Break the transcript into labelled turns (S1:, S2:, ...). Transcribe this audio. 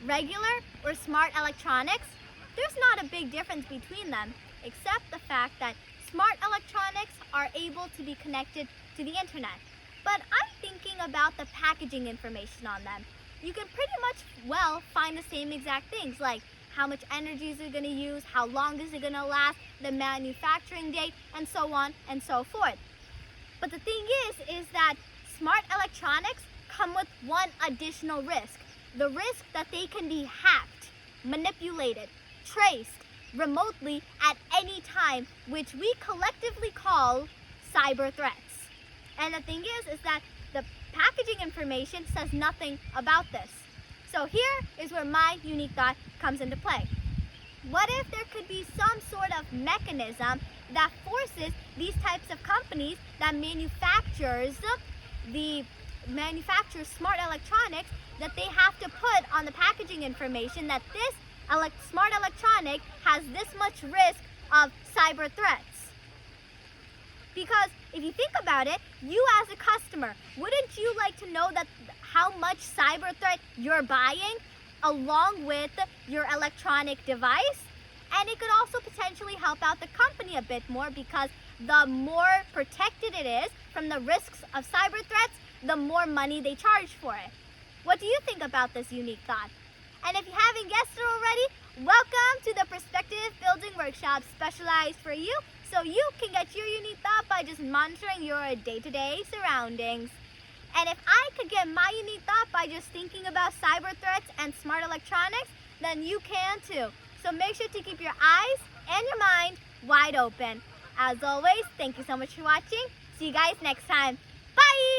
S1: regular or smart electronics, there's not a big difference between them, except the fact that smart electronics are able to be connected to the internet. But I'm thinking about the packaging information on them. You can pretty much, find the same exact things, like how much energy is it going to use, how long is it going to last, the manufacturing date, and so on and so forth. But the thing is that smart electronics come with one additional risk. The risk that they can be hacked, manipulated, traced remotely at any time, which we collectively call cyber threats. And the thing is that the packaging information says nothing about this. So here is where my unique thought comes into play. What if there could be some sort of mechanism that forces these types of companies that manufacture smart electronics, that they have to put on the packaging information that this smart electronic has this much risk of cyber threats? Because if you think about it, you as a customer, wouldn't you like to know that how much cyber threat you're buying along with your electronic device? And it could also potentially help out the company a bit more, because the more protected it is from the risks of cyber threats, the more money they charge for it. What do you think about this unique thought? And if you haven't guessed it already, welcome to the Perspective Building Workshop, specialized for you, so you can get your unique thought by just monitoring your day-to-day surroundings. And if I could get my unique thought by just thinking about cyber threats and smart electronics, then you can too. So make sure to keep your eyes and your mind wide open. As always, thank you so much for watching. See you guys next time. Bye!